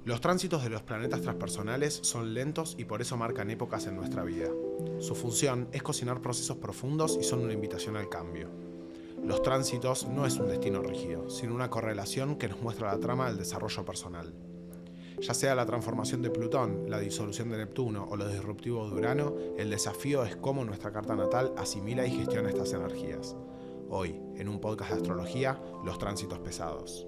Los tránsitos de los planetas transpersonales son lentos y por eso marcan épocas en nuestra vida. Su función es cocinar procesos profundos y son una invitación al cambio. Los tránsitos no es un destino rígido, sino una correlación que nos muestra la trama del desarrollo personal. Ya sea la transformación de Plutón, la disolución de Neptuno o lo disruptivo de Urano, el desafío es cómo nuestra carta natal asimila y gestiona estas energías. Hoy, en un podcast de astrología, los tránsitos pesados.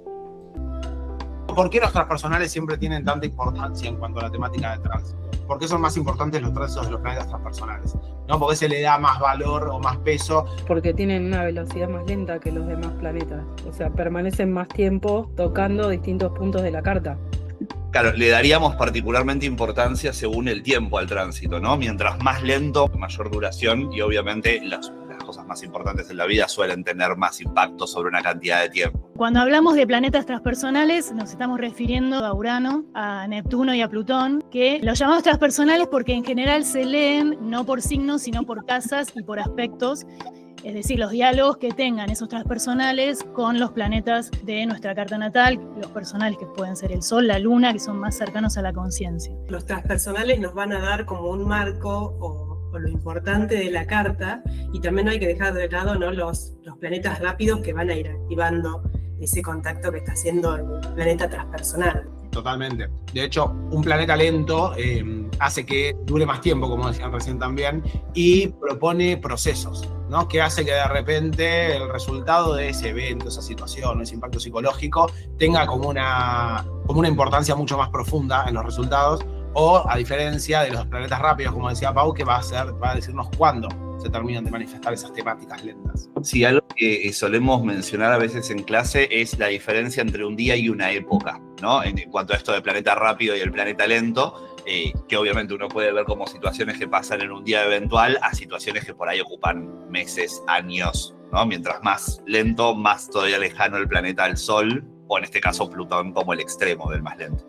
¿Por qué los transpersonales siempre tienen tanta importancia en cuanto a la temática de tránsito? ¿Por qué son más importantes los tránsitos de los planetas transpersonales? ¿No? ¿Por qué se le da más valor o más peso? Porque tienen una velocidad más lenta que los demás planetas. O sea, permanecen más tiempo tocando distintos puntos de la carta. Claro, le daríamos particularmente importancia según el tiempo al tránsito, ¿no? Mientras más lento, mayor duración y obviamente las cosas más importantes en la vida suelen tener más impacto sobre una cantidad de tiempo. Cuando hablamos de planetas transpersonales, nos estamos refiriendo a Urano, a Neptuno y a Plutón, que los llamamos transpersonales porque en general se leen no por signos, sino por casas y por aspectos. Es decir, los diálogos que tengan esos transpersonales con los planetas de nuestra carta natal, los personales que pueden ser el Sol, la Luna, que son más cercanos a la conciencia. Los transpersonales nos van a dar como un marco o lo importante de la carta, y también no hay que dejar de lado, ¿no?, los planetas rápidos que van a ir activando ese contacto que está haciendo el planeta transpersonal. Totalmente. De hecho, un planeta lento hace que dure más tiempo, como decían recién también, y propone procesos, ¿no? Que hace que de repente el resultado de ese evento, esa situación, ese impacto psicológico, tenga como una importancia mucho más profunda en los resultados, o a diferencia de los planetas rápidos, como decía Pau, que va a decirnos cuándo se terminan de manifestar esas temáticas lentas. Sí, algo que solemos mencionar a veces en clase es la diferencia entre un día y una época, ¿no? En cuanto a esto del planeta rápido y el planeta lento, que obviamente uno puede ver como situaciones que pasan en un día eventual a situaciones que por ahí ocupan meses, años, ¿no? Mientras más lento, más todavía lejano el planeta al Sol, o en este caso Plutón como el extremo del más lento.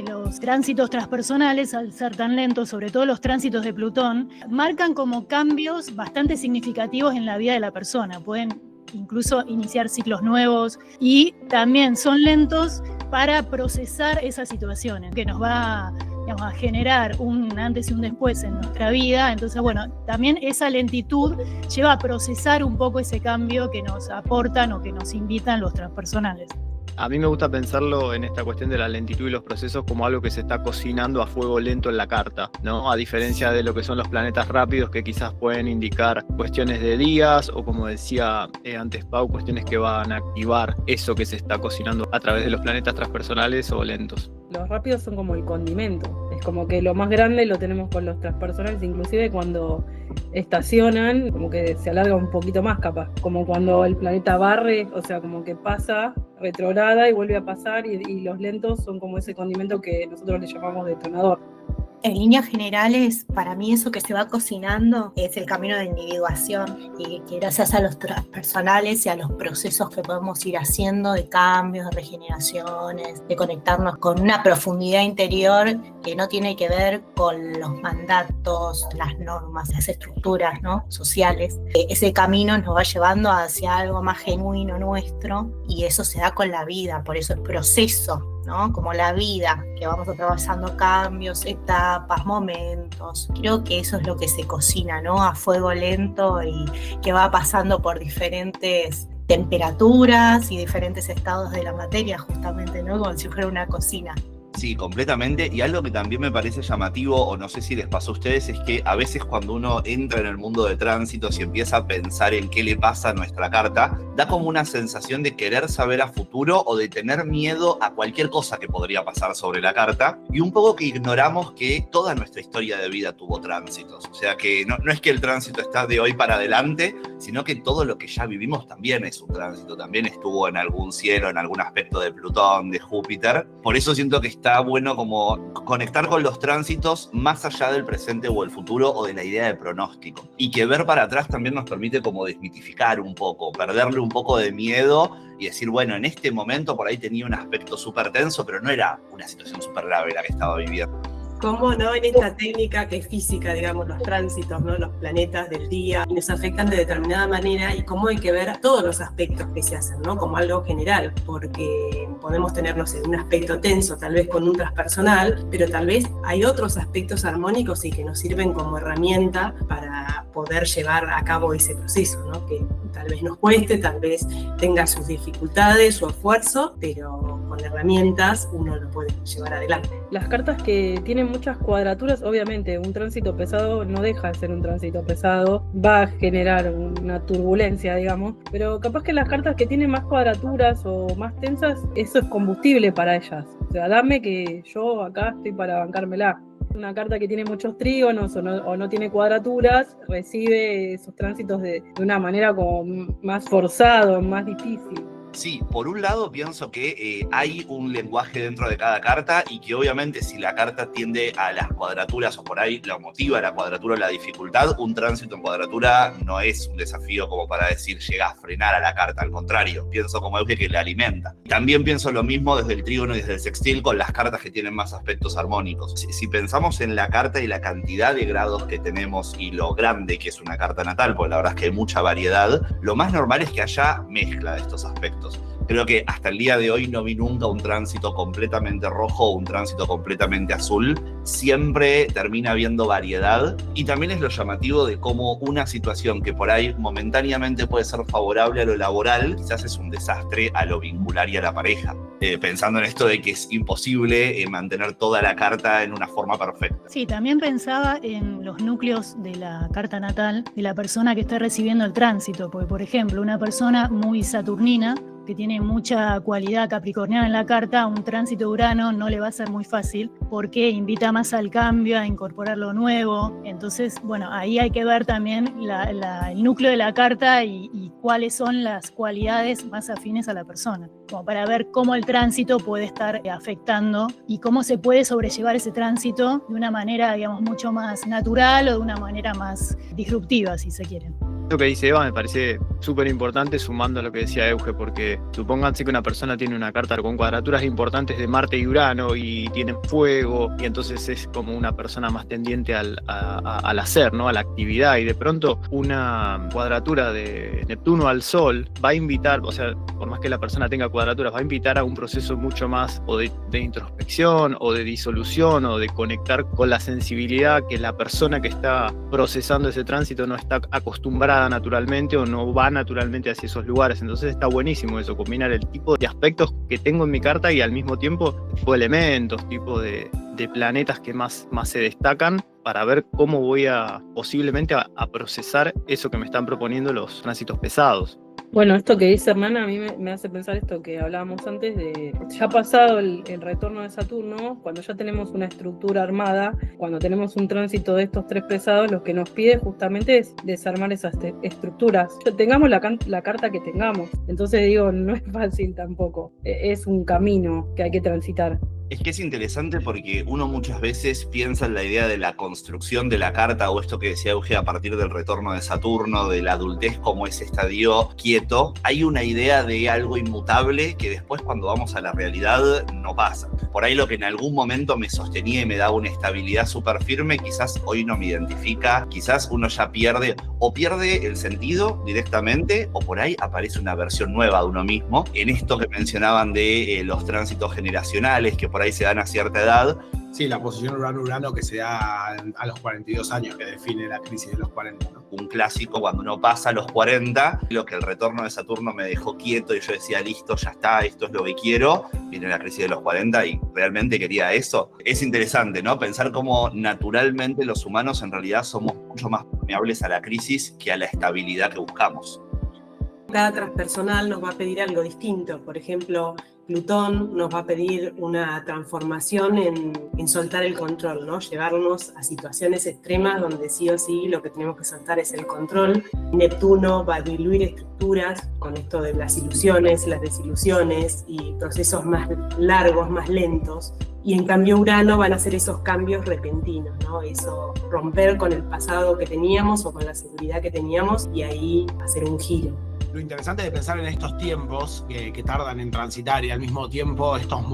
Los tránsitos transpersonales, al ser tan lentos, sobre todo los tránsitos de Plutón, marcan como cambios bastante significativos en la vida de la persona. Pueden incluso iniciar ciclos nuevos y también son lentos para procesar esas situaciones, que nos va, digamos, a generar un antes y un después en nuestra vida. Entonces, bueno, también esa lentitud lleva a procesar un poco ese cambio que nos aportan o que nos invitan los transpersonales. A mí me gusta pensarlo en esta cuestión de la lentitud y los procesos como algo que se está cocinando a fuego lento en la carta, ¿no? A diferencia de lo que son los planetas rápidos, que quizás pueden indicar cuestiones de días o, como decía antes Pau, cuestiones que van a activar eso que se está cocinando a través de los planetas transpersonales o lentos. Los rápidos son como el condimento. Es como que lo más grande lo tenemos con los transpersonales, inclusive cuando estacionan, como que se alarga un poquito más capaz. Como cuando el planeta barre, o sea, como que pasa, retrograda y vuelve a pasar, y los lentos son como ese condimento que nosotros le llamamos detonador. En líneas generales, para mí eso que se va cocinando es el camino de individuación, y que gracias a los transpersonales y a los procesos que podemos ir haciendo de cambios, de regeneraciones, de conectarnos con una profundidad interior que no tiene que ver con los mandatos, las normas, las estructuras, ¿no?, sociales. Ese camino nos va llevando hacia algo más genuino nuestro, y eso se da con la vida, por eso es proceso, ¿no? Como la vida, que vamos atravesando cambios, etapas, momentos. Creo que eso es lo que se cocina, ¿no?, a fuego lento, y que va pasando por diferentes temperaturas y diferentes estados de la materia, justamente, ¿no?, como si fuera una cocina. Sí, completamente. Y algo que también me parece llamativo, o no sé si les pasó a ustedes, es que a veces cuando uno entra en el mundo de tránsitos y empieza a pensar en qué le pasa a nuestra carta, da como una sensación de querer saber a futuro o de tener miedo a cualquier cosa que podría pasar sobre la carta, y un poco que ignoramos que toda nuestra historia de vida tuvo tránsitos. O sea que no es que el tránsito está de hoy para adelante, sino que todo lo que ya vivimos también es un tránsito, también estuvo en algún cielo, en algún aspecto de Plutón, de Júpiter. Por eso siento que está bueno como conectar con los tránsitos más allá del presente o el futuro o de la idea de pronóstico. Y que ver para atrás también nos permite como desmitificar un poco, perderle un poco de miedo y decir, bueno, en este momento por ahí tenía un aspecto súper tenso, pero no era una situación súper grave la que estaba viviendo. cómo, ¿no? En esta técnica que es física, digamos, los tránsitos, ¿no? Los planetas del día, y nos afectan de determinada manera, y cómo hay que ver todos los aspectos que se hacen, ¿no? Como algo general, porque podemos tener, no sé, un aspecto tenso, tal vez con un transpersonal, pero tal vez hay otros aspectos armónicos y que nos sirven como herramienta para poder llevar a cabo ese proceso, ¿no? Que tal vez nos cueste, tal vez tenga sus dificultades, su esfuerzo, pero con herramientas uno lo puede llevar adelante. Las cartas que tienen muchas cuadraturas, obviamente un tránsito pesado no deja de ser un tránsito pesado, va a generar una turbulencia, digamos, pero capaz que las cartas que tienen más cuadraturas o más tensas, eso es combustible para ellas. O sea, dame que yo acá estoy para bancármela. Una carta que tiene muchos trígonos o no tiene cuadraturas recibe esos tránsitos de una manera como más forzado, más difícil. Sí, por un lado pienso que hay un lenguaje dentro de cada carta y que obviamente si la carta tiende a las cuadraturas o por ahí la motiva la cuadratura o la dificultad, un tránsito en cuadratura no es un desafío como para decir llega a frenar a la carta, al contrario, pienso como Euge que la alimenta. También pienso lo mismo desde el trígono y desde el sextil con las cartas que tienen más aspectos armónicos. Si pensamos en la carta y la cantidad de grados que tenemos y lo grande que es una carta natal, porque la verdad es que hay mucha variedad, lo más normal es que haya mezcla de estos aspectos. Creo que hasta el día de hoy no vi nunca un tránsito completamente rojo o un tránsito completamente azul. Siempre termina habiendo variedad y también es lo llamativo de cómo una situación que por ahí momentáneamente puede ser favorable a lo laboral, quizás es un desastre a lo vincular y a la pareja. Pensando en esto de que es imposible mantener toda la carta en una forma perfecta. Sí, también pensaba en los núcleos de la carta natal de la persona que está recibiendo el tránsito, porque por ejemplo, una persona muy saturnina que tiene mucha cualidad capricorniana en la carta, un tránsito de Urano no le va a ser muy fácil porque invita más al cambio, a incorporar lo nuevo. Entonces, bueno, ahí hay que ver también el núcleo de la carta y cuáles son las cualidades más afines a la persona, como para ver cómo el tránsito puede estar afectando y cómo se puede sobrellevar ese tránsito de una manera, digamos, mucho más natural o de una manera más disruptiva, si se quiere. Lo que dice Eva me parece súper importante sumando a lo que decía Euge, porque supónganse que una persona tiene una carta con cuadraturas importantes de Marte y Urano y tienen fuego y entonces es como una persona más tendiente al hacer, ¿no? A la actividad, y de pronto una cuadratura de Neptuno al Sol va a invitar, o sea, por más que la persona tenga cuadraturas, va a invitar a un proceso mucho más o de introspección o de disolución o de conectar con la sensibilidad que la persona que está procesando ese tránsito no está acostumbrada naturalmente o no va naturalmente hacia esos lugares. Entonces está buenísimo eso, combinar el tipo de aspectos que tengo en mi carta y al mismo tiempo tipo de elementos, tipo de planetas que más se destacan para ver cómo voy a posiblemente a procesar eso que me están proponiendo los tránsitos pesados. Bueno, esto que dice Hernán a mí me hace pensar esto que hablábamos antes de ya pasado el retorno de Saturno, cuando ya tenemos una estructura armada, cuando tenemos un tránsito de estos tres pesados, lo que nos pide justamente es desarmar esas estructuras. Tengamos la carta que tengamos. Entonces digo, no es fácil tampoco. Es un camino que hay que transitar. Es que es interesante porque uno muchas veces piensa en la idea de la construcción de la carta o esto que decía Euge a partir del retorno de Saturno, de la adultez como ese estadio quieto. Hay una idea de algo inmutable que después cuando vamos a la realidad no pasa. Por ahí lo que en algún momento me sostenía y me daba una estabilidad súper firme, quizás hoy no me identifica, quizás uno ya pierde el sentido directamente o por ahí aparece una versión nueva de uno mismo. En esto que mencionaban de los tránsitos generacionales que por ahí se dan a cierta edad. Sí, la posición Urano-Urano que se da a los 42 años, que define la crisis de los 40, ¿no? Un clásico cuando uno pasa a los 40, lo que el retorno de Saturno me dejó quieto y yo decía, listo, ya está, esto es lo que quiero. Viene la crisis de los 40 y realmente quería eso. Es interesante, ¿no? Pensar cómo naturalmente los humanos en realidad somos mucho más permeables a la crisis que a la estabilidad que buscamos. Cada transpersonal nos va a pedir algo distinto. Por ejemplo, Plutón nos va a pedir una transformación en soltar el control, ¿no? Llevarnos a situaciones extremas donde sí o sí lo que tenemos que soltar es el control. Neptuno va a diluir estructuras con esto de las ilusiones, las desilusiones y procesos más largos, más lentos. Y en cambio Urano van a hacer esos cambios repentinos, ¿no? Eso, romper con el pasado que teníamos o con la seguridad que teníamos y ahí hacer un giro. Lo interesante de pensar en estos tiempos que tardan en transitar y al mismo tiempo estos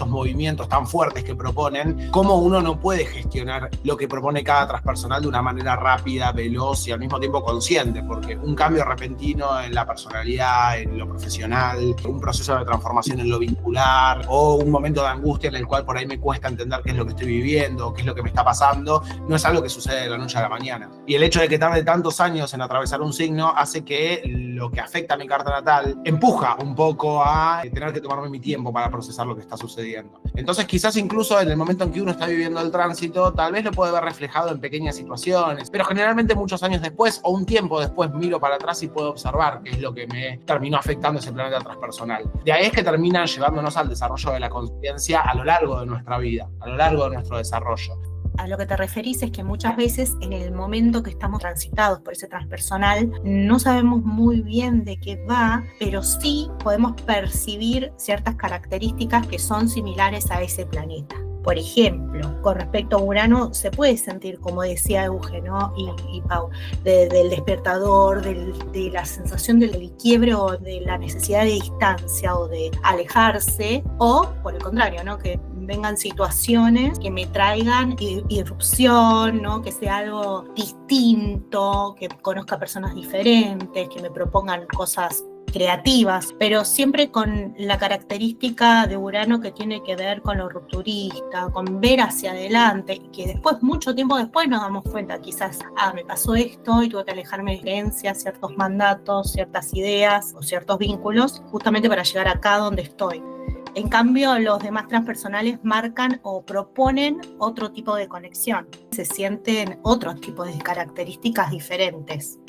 movimientos tan fuertes que proponen, cómo uno no puede gestionar lo que propone cada transpersonal de una manera rápida, veloz y al mismo tiempo consciente, porque un cambio repentino en la personalidad, en lo profesional, un proceso de transformación en lo vincular o un momento de angustia en el cual por ahí me cuesta entender qué es lo que estoy viviendo, qué es lo que me está pasando, no es algo que sucede de la noche a la mañana. Y el hecho de que tarde tantos años en atravesar un signo hace que lo que afecta a mi carta natal empuja un poco a tener que tomarme mi tiempo para procesar lo que está sucediendo. Entonces quizás incluso en el momento en que uno está viviendo el tránsito, tal vez lo puede ver reflejado en pequeñas situaciones, pero generalmente muchos años después o un tiempo después miro para atrás y puedo observar qué es lo que me terminó afectando ese planeta transpersonal. De ahí es que terminan llevándonos al desarrollo de la conciencia a lo largo de nuestra vida, a lo largo de nuestro desarrollo. A lo que te referís es que muchas veces en el momento que estamos transitados por ese transpersonal no sabemos muy bien de qué va, pero sí podemos percibir ciertas características que son similares a ese planeta. Por ejemplo, con respecto a Urano se puede sentir, como decía Euge, ¿no? y Pau, del despertador, de la sensación del quiebre o de la necesidad de distancia o de alejarse, o por el contrario, ¿no? Que vengan situaciones que me traigan irrupción, ¿no? Que sea algo distinto, que conozca personas diferentes, que me propongan cosas creativas, pero siempre con la característica de Urano que tiene que ver con lo rupturista, con ver hacia adelante, y que después, mucho tiempo después, nos damos cuenta, quizás, me pasó esto y tuve que alejarme de creencias, ciertos mandatos, ciertas ideas o ciertos vínculos, justamente para llegar acá donde estoy. En cambio, los demás transpersonales marcan o proponen otro tipo de conexión. Se sienten otros tipos de características diferentes.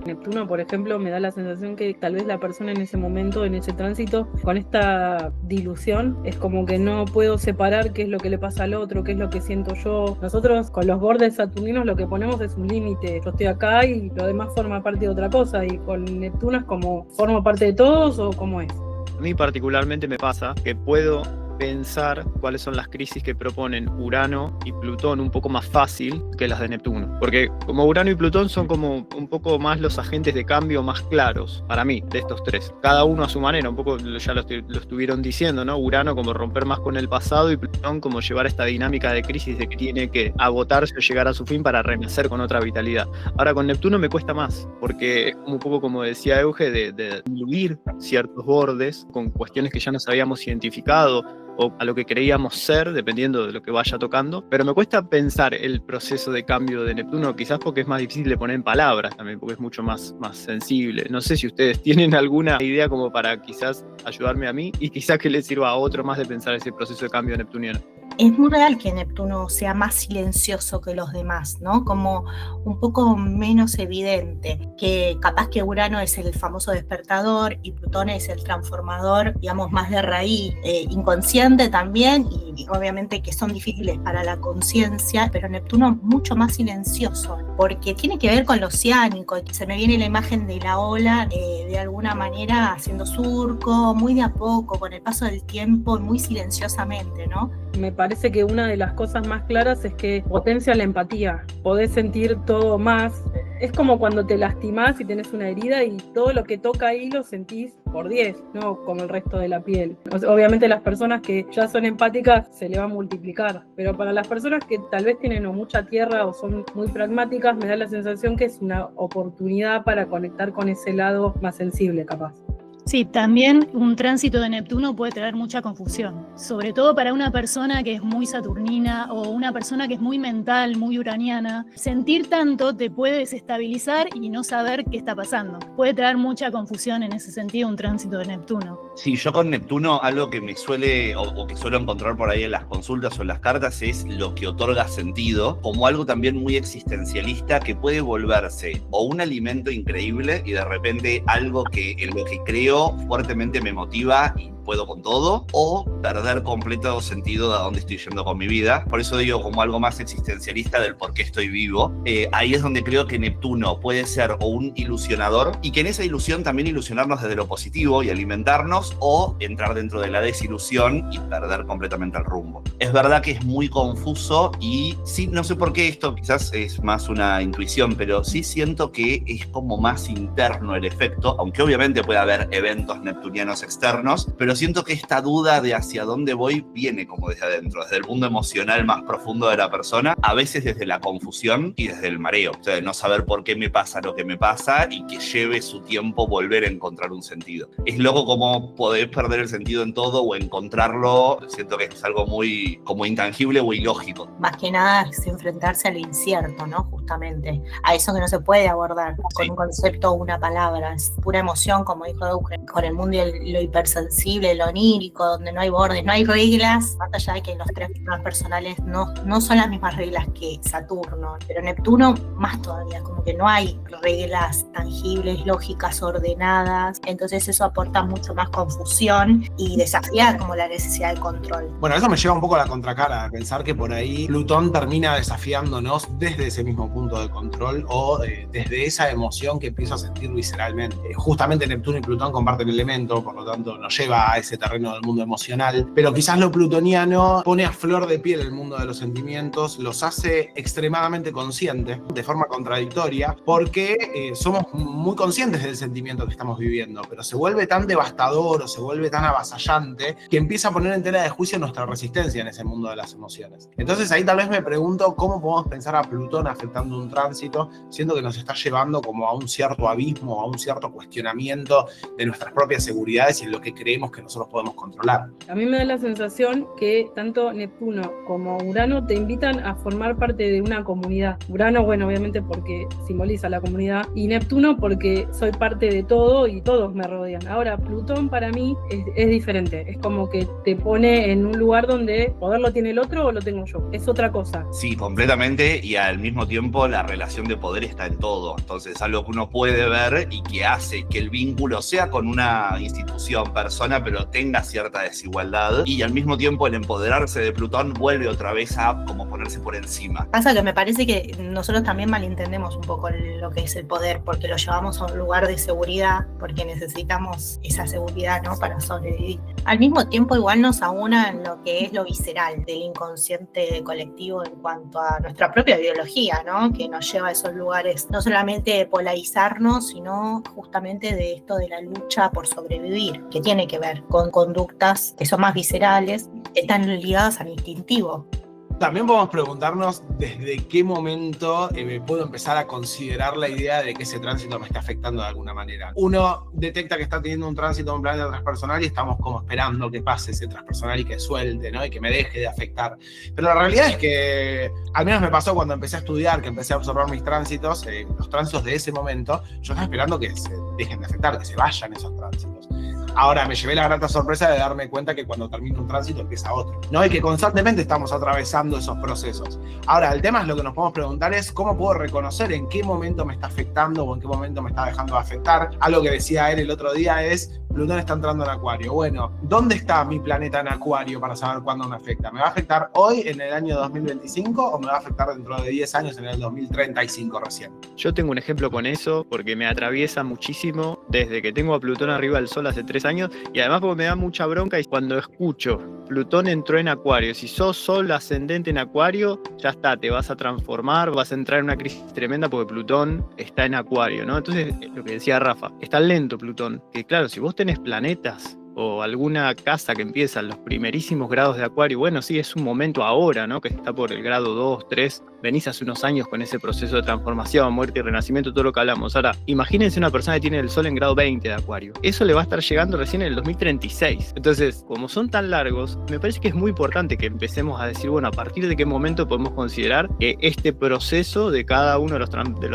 Neptuno, por ejemplo, me da la sensación que tal vez la persona en ese momento, en ese tránsito, con esta dilución, es como que no puedo separar qué es lo que le pasa al otro, qué es lo que siento yo. Nosotros con los bordes saturninos lo que ponemos es un límite. Yo estoy acá y lo demás forma parte de otra cosa, y con Neptuno es como, ¿formo parte de todos o cómo es? A mí particularmente me pasa que puedo pensar cuáles son las crisis que proponen Urano y Plutón un poco más fácil que las de Neptuno. Porque como Urano y Plutón son como un poco más los agentes de cambio más claros para mí, de estos tres. Cada uno a su manera, un poco ya lo estuvieron diciendo, ¿no? Urano como romper más con el pasado y Plutón como llevar esta dinámica de crisis de que tiene que agotarse o llegar a su fin para renacer con otra vitalidad. Ahora con Neptuno me cuesta más, porque es un poco como decía Euge, de diluir ciertos bordes con cuestiones que ya nos habíamos identificado o a lo que creíamos ser, dependiendo de lo que vaya tocando, pero me cuesta pensar el proceso de cambio de Neptuno, quizás porque es más difícil de poner en palabras también, porque es mucho más sensible. No sé si ustedes tienen alguna idea como para quizás ayudarme a mí y quizás que les sirva a otro más de pensar ese proceso de cambio neptuniano. Es muy real que Neptuno sea más silencioso que los demás, ¿no? Como un poco menos evidente, que capaz que Urano es el famoso despertador y Plutón es el transformador, digamos, más de raíz, inconsciente también, y obviamente que son difíciles para la conciencia, pero Neptuno mucho más silencioso, porque tiene que ver con lo oceánico. Se me viene la imagen de la ola, de alguna manera haciendo surco, muy de a poco, con el paso del tiempo, muy silenciosamente, ¿no? Me parece que una de las cosas más claras es que potencia la empatía. Podés sentir todo más. Es como cuando te lastimás y tenés una herida y todo lo que toca ahí lo sentís por 10, no como el resto de la piel. Obviamente las personas que ya son empáticas se le va a multiplicar, pero para las personas que tal vez tienen o mucha tierra o son muy pragmáticas, me da la sensación que es una oportunidad para conectar con ese lado más sensible, capaz. Sí, también un tránsito de Neptuno puede traer mucha confusión, sobre todo para una persona que es muy saturnina o una persona que es muy mental, muy uraniana. Sentir tanto te puede desestabilizar y no saber qué está pasando. Puede traer mucha confusión en ese sentido un tránsito de Neptuno. Sí, yo con Neptuno algo que me suele o que suelo encontrar por ahí en las consultas o en las cartas es lo que otorga sentido, como algo también muy existencialista que puede volverse o un alimento increíble y de repente algo que en lo que creo fuertemente me motiva y puedo con todo, o perder completo sentido de a dónde estoy yendo con mi vida. Por eso digo, como algo más existencialista del por qué estoy vivo. Ahí es donde creo que Neptuno puede ser o un ilusionador, y que en esa ilusión también ilusionarnos desde lo positivo y alimentarnos, o entrar dentro de la desilusión y perder completamente el rumbo. Es verdad que es muy confuso, y sí, no sé por qué esto quizás es más una intuición, pero sí siento que es como más interno el efecto, aunque obviamente puede haber eventos neptunianos externos, pero siento que esta duda de hacia dónde voy viene como desde adentro, desde el mundo emocional más profundo de la persona, a veces desde la confusión y desde el mareo, o sea, de no saber por qué me pasa lo que me pasa y que lleve su tiempo volver a encontrar un sentido. Es loco como podés perder el sentido en todo o encontrarlo, siento que es algo muy como intangible o ilógico. Más que nada es enfrentarse al incierto, ¿no? Justamente, a eso que no se puede abordar con un concepto o una palabra, es pura emoción, como dijo Eugen, con el mundo lo hipersensible, lo onírico, donde no hay bordes, no hay reglas, más allá de que los tres personales no son las mismas reglas que Saturno, pero Neptuno más todavía, como que no hay reglas tangibles, lógicas, ordenadas, entonces eso aporta mucho más confusión y desafía como la necesidad de control. Bueno, eso me lleva un poco a la contracara, a pensar que por ahí Plutón termina desafiándonos desde ese mismo punto de control o desde esa emoción que empiezo a sentir visceralmente. Justamente Neptuno y Plutón comparten elemento, por lo tanto nos lleva a ese terreno del mundo emocional, pero quizás lo plutoniano pone a flor de piel el mundo de los sentimientos, los hace extremadamente conscientes, de forma contradictoria, porque somos muy conscientes del sentimiento que estamos viviendo, pero se vuelve tan devastador o se vuelve tan avasallante que empieza a poner en tela de juicio nuestra resistencia en ese mundo de las emociones. Entonces ahí tal vez me pregunto cómo podemos pensar a Plutón afectando un tránsito, siendo que nos está llevando como a un cierto abismo, a un cierto cuestionamiento de nuestras propias seguridades y en lo que creemos que nosotros podemos controlar. A mí me da la sensación que tanto Neptuno como Urano te invitan a formar parte de una comunidad. Urano, bueno, obviamente porque simboliza la comunidad, y Neptuno porque soy parte de todo y todos me rodean. Ahora, Plutón para mí es diferente, es como que te pone en un lugar donde poder lo tiene el otro o lo tengo yo, es otra cosa. Sí, completamente, y al mismo tiempo la relación de poder está en todo, entonces algo que uno puede ver y que hace que el vínculo sea con una institución, persona, pero tenga cierta desigualdad, y al mismo tiempo el empoderarse de Plutón vuelve otra vez a como ponerse por encima. Pasa que me parece que nosotros también malentendemos un poco lo que es el poder, porque lo llevamos a un lugar de seguridad, porque necesitamos esa seguridad, ¿no?, para sobrevivir. Al mismo tiempo igual nos aúna en lo que es lo visceral del inconsciente colectivo en cuanto a nuestra propia biología, ¿no?, que nos lleva a esos lugares no solamente de polarizarnos, sino justamente de esto de la lucha por sobrevivir, que tiene que ver con conductas que son más viscerales, que están ligadas al instintivo. También podemos preguntarnos desde qué momento me puedo empezar a considerar la idea de que ese tránsito me está afectando de alguna manera. Uno detecta que está teniendo un tránsito en un planeta transpersonal y estamos como esperando que pase ese transpersonal y que suelte, ¿no?, y que me deje de afectar. Pero la realidad es que, al menos me pasó cuando empecé a estudiar, que empecé a observar mis tránsitos, los tránsitos de ese momento, yo estaba esperando que se dejen de afectar, que se vayan esos tránsitos. Ahora me llevé la grata sorpresa de darme cuenta que cuando termina un tránsito empieza otro, ¿no? Y que constantemente estamos atravesando esos procesos. Ahora, el tema es lo que nos podemos preguntar es cómo puedo reconocer en qué momento me está afectando o en qué momento me está dejando de afectar. Algo que decía él el otro día es, Plutón está entrando en Acuario. Bueno, ¿dónde está mi planeta en Acuario para saber cuándo me afecta? ¿Me va a afectar hoy en el año 2025 o me va a afectar dentro de 10 años en el 2035 recién? Yo tengo un ejemplo con eso porque me atraviesa muchísimo desde que tengo a Plutón arriba del Sol hace 3 años, y además porque me da mucha bronca y cuando escucho Plutón entró en Acuario, si sos Sol ascendente en Acuario, ya está, te vas a transformar, vas a entrar en una crisis tremenda porque Plutón está en Acuario, ¿no? Entonces, lo que decía Rafa, está lento Plutón, que claro, si vos tenés planetas o alguna casa que empieza en los primerísimos grados de Acuario, bueno, sí, es un momento ahora, ¿no?, que está por el grado 2, 3, venís hace unos años con ese proceso de transformación, muerte y renacimiento, todo lo que hablamos. Ahora, imagínense una persona que tiene el Sol en grado 20 de Acuario. Eso le va a estar llegando recién en el 2036. Entonces, como son tan largos, me parece que es muy importante que empecemos a decir, bueno, a partir de qué momento podemos considerar que este proceso de cada uno de los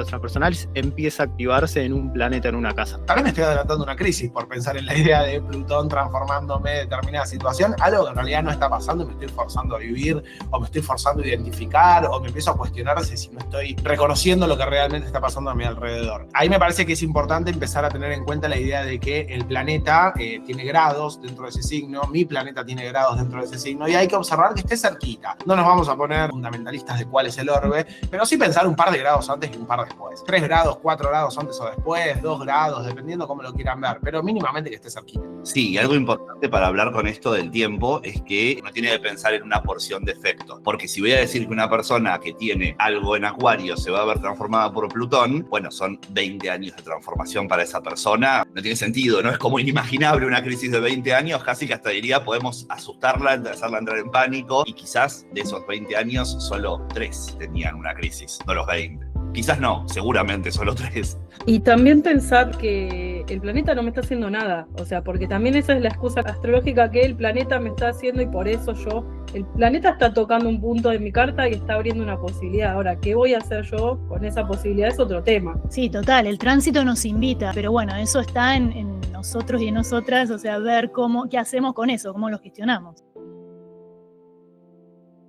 transpersonales empieza a activarse en un planeta, en una casa. Tal vez me estoy adelantando una crisis por pensar en la idea de Plutón situación transformándome determinada situación, algo que en realidad no está pasando y me estoy forzando a vivir, o me estoy forzando a identificar, o me empiezo a cuestionarse si no estoy reconociendo lo que realmente está pasando a mi alrededor. Ahí me parece que es importante empezar a tener en cuenta la idea de que el planeta tiene grados dentro de ese signo, mi planeta tiene grados dentro de ese signo, y hay que observar que esté cerquita. No nos vamos a poner fundamentalistas de cuál es el orbe, pero sí pensar un par de grados antes y un par después. 3 grados, 4 grados antes o después, 2 grados, dependiendo cómo lo quieran ver, pero mínimamente que esté cerquita. Sí, y algo importante para hablar con esto del tiempo es que uno tiene que pensar en una porción de efectos. Porque si voy a decir que una persona que tiene algo en Acuario se va a ver transformada por Plutón, bueno, son 20 años de transformación para esa persona. No tiene sentido, ¿no? Es como inimaginable una crisis de 20 años, casi que hasta diría podemos asustarla, hacerla entrar en pánico, y quizás de esos 20 años solo 3 tenían una crisis, no los 20. Quizás no, seguramente solo 3. Y también pensar que el planeta no me está haciendo nada, o sea, porque también esa es la excusa astrológica que el planeta me está haciendo, y por eso el planeta está tocando un punto de mi carta y está abriendo una posibilidad. Ahora, ¿qué voy a hacer yo con esa posibilidad? Es otro tema. Sí, total, el tránsito nos invita, pero bueno, eso está en nosotros y en nosotras, o sea, ver qué hacemos con eso, cómo lo gestionamos.